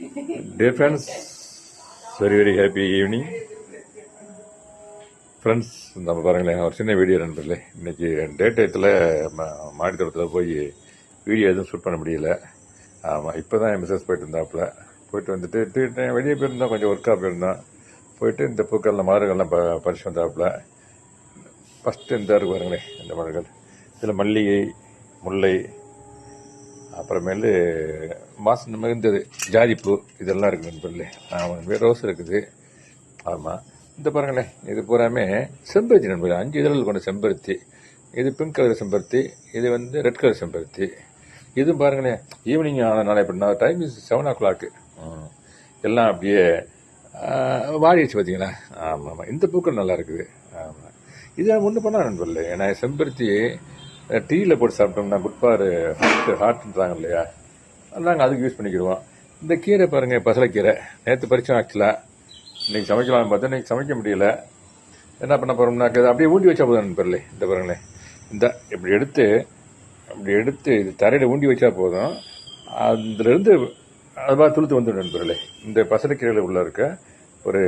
Dear friends, very happy evening. Friends நம்ம பாருங்களேன், ஒரு சின்ன வீடியோ நண்பர்களே. இன்னைக்கு டே டயத்தில் மாடி தோட்டத்தில் போய் வீடியோ எதுவும் ஷூட் பண்ண முடியல. ஆமாம், இப்போ தான் என் மிஸ்ஸஸ் போயிட்டு இருந்தாப்புல. போயிட்டு வந்துட்டு வெளியே போயிருந்தோம், கொஞ்சம் ஒர்க்காக போயிருந்தோம். போயிட்டு இந்த பூக்கள்லாம் மலர்கள்லாம் பறிச்சு வந்தாப்புல. ஃபஸ்ட்டு இந்த இருக்கு பாருங்களேன், இந்த மலர்கள். இதில் மல்லிகை, முல்லை, அப்புறமேலு மாசம் மிகுந்தது ஜாதிப்பூ, இதெல்லாம் இருக்குது நண்பர்களே. ஆமாம், ரோஸ் இருக்குது. ஆமாம், இந்த பாருங்களேன், இது பூராமே செம்பருத்தி நண்பர்கள். 5 இதழ்கள் கொண்ட செம்பருத்தி. இது பிங்க் கலர் செம்பருத்தி, இது ரெட் கலர் செம்பருத்தி. இதுவும் பாருங்களேன், ஈவினிங் ஆனதுனால எப்படின்னா டைம் இஸ் 7 o'clock. எல்லாம் அப்படியே வாடிடுச்சு பார்த்தீங்களா. ஆமாம் ஆமாம், இந்த பூக்கள் நல்லா இருக்குது. ஆமாம், இதை ஒன்று பண்ணா நண்பர்களே. ஏன்னா செம்பருத்தி டீயில் போட்டு சாப்பிட்டோம்னா குட் ஃபார் ஹார்ட்ன்றாங்க இல்லையா, நாங்கள் அதுக்கு யூஸ் பண்ணிக்கிடுவோம். இந்த கீரை பாருங்கள், பசலைக்கீரை. நேற்று பறிச்சோம் ஆக்சுவலாக. இன்றைக்கி சமைக்கலாம்னு பார்த்தா இன்றைக்கி சமைக்க முடியல. என்ன பண்ண போகிறோம்னாக்க அப்படியே ஊண்டி வச்சா போதும் நண்பர்களே. இந்த பாருங்களேன், இந்த இப்படி எடுத்து இது தரையில் ஊண்டி வச்சா போதும். அதுலேருந்து அதுபாக துளுத்து வந்துடும் நண்பர்களே. இந்த பசலைக்கீரையில் உள்ள இருக்க ஒரு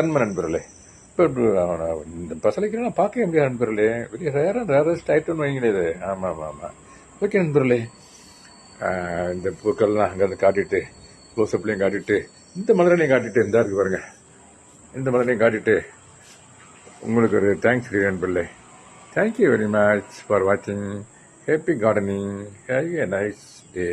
தன்மை நண்பர்களே. இப்போ இந்த பசலைக்கீரை பார்க்கவே முடியாது நண்பர்களே. வெளியே ரேரஸ்ட் ஐட்டம்னு வைங்களே இது. ஆமாம் ஆமாம் ஆமாம். ஓகே நண்பர்களே, இந்த பூக்கள்லாம் அங்கேருந்து காட்டிட்டு, க்ளோஸ்அப்லேயும் காட்டிட்டு, இந்த மலரையும் காட்டிட்டு, இந்த இருக்கு பாருங்க, இந்த மலரையும் காட்டிட்டு உங்களுக்கு ஒரு தேங்க்ஸ் நண்பர்களே. தேங்க்யூ வெரி மச் ஃபார் வாட்சிங். Happy gardening. Have a nice day.